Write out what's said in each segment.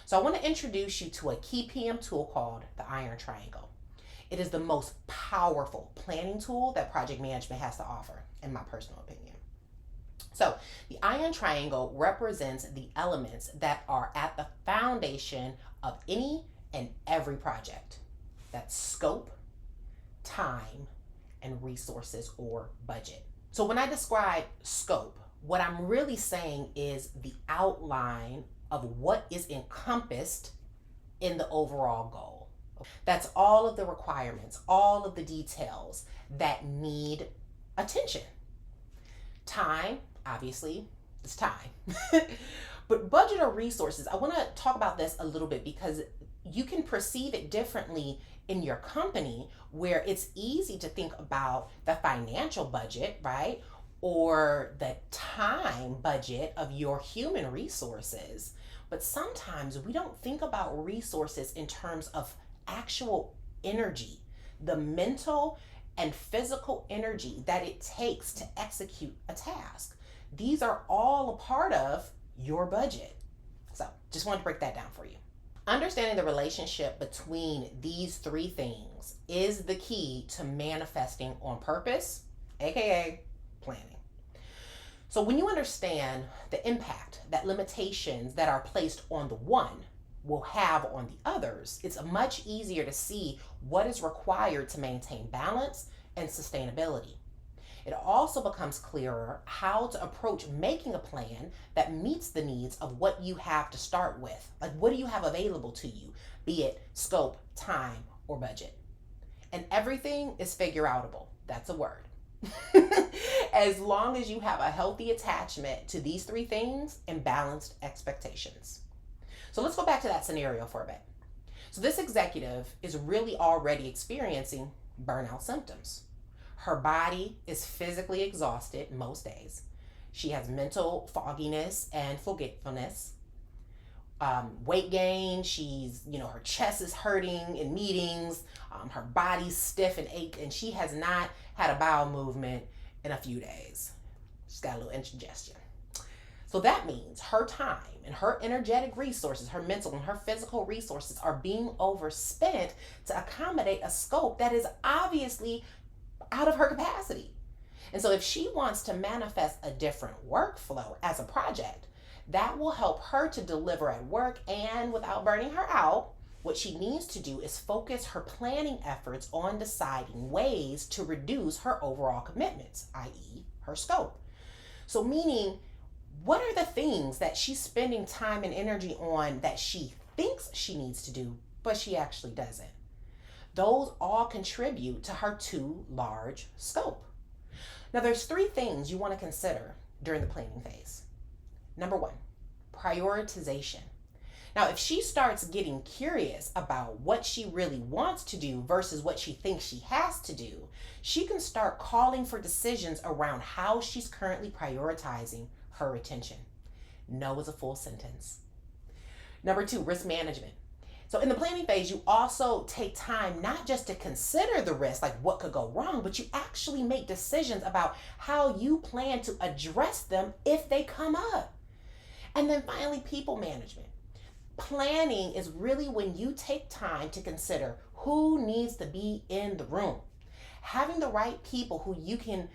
So I want to introduce you to a key PM tool called the Iron Triangle. It is the most powerful planning tool that project management has to offer, in my personal opinion. So the Iron Triangle represents the elements that are at the foundation of any and every project. That's scope, time, and resources or budget. So when I describe scope, what I'm really saying is the outline of what is encompassed in the overall goal. That's all of the requirements, all of the details that need attention. Time, obviously, is time. But budget or resources, I want to talk about this a little bit because you can perceive it differently in your company, where it's easy to think about the financial budget, right? Or the time budget of your human resources. But sometimes we don't think about resources in terms of actual energy, the mental and physical energy that it takes to execute a task. These are all a part of your budget. So just wanted to break that down for you. Understanding the relationship between these three things is the key to manifesting on purpose, aka planning. So when you understand the impact that limitations that are placed on the one will have on the others, it's much easier to see what is required to maintain balance and sustainability. It also becomes clearer how to approach making a plan that meets the needs of what you have to start with. Like, what do you have available to you, be it scope, time, or budget? And everything is figure outable. That's a word. As long as you have a healthy attachment to these three things and balanced expectations. So let's go back to that scenario for a bit. So this executive is really already experiencing burnout symptoms. Her body is physically exhausted most days. She has mental fogginess and forgetfulness. Weight gain, her chest is hurting in meetings, her body's stiff and ached, and she has not had a bowel movement in a few days. She's got a little indigestion. So that means her time and her energetic resources, her mental and her physical resources are being overspent to accommodate a scope that is obviously out of her capacity. And so if she wants to manifest a different workflow as a project, that will help her to deliver at work and without burning her out. What she needs to do is focus her planning efforts on deciding ways to reduce her overall commitments, i.e. her scope. So meaning, what are the things that she's spending time and energy on that she thinks she needs to do, but she actually doesn't? Those all contribute to her too large scope. Now, there's three things you want to consider during the planning phase. Number one, prioritization. Now, if she starts getting curious about what she really wants to do versus what she thinks she has to do, she can start calling for decisions around how she's currently prioritizing her attention. No is a full sentence. Number two, risk management. So in the planning phase, you also take time not just to consider the risk, like what could go wrong, but you actually make decisions about how you plan to address them if they come up. And then finally, people management. Planning is really when you take time to consider who needs to be in the room. Having the right people who you can,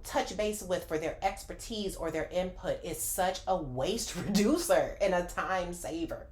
touch base with for their expertise or their input is such a waste reducer and a time saver.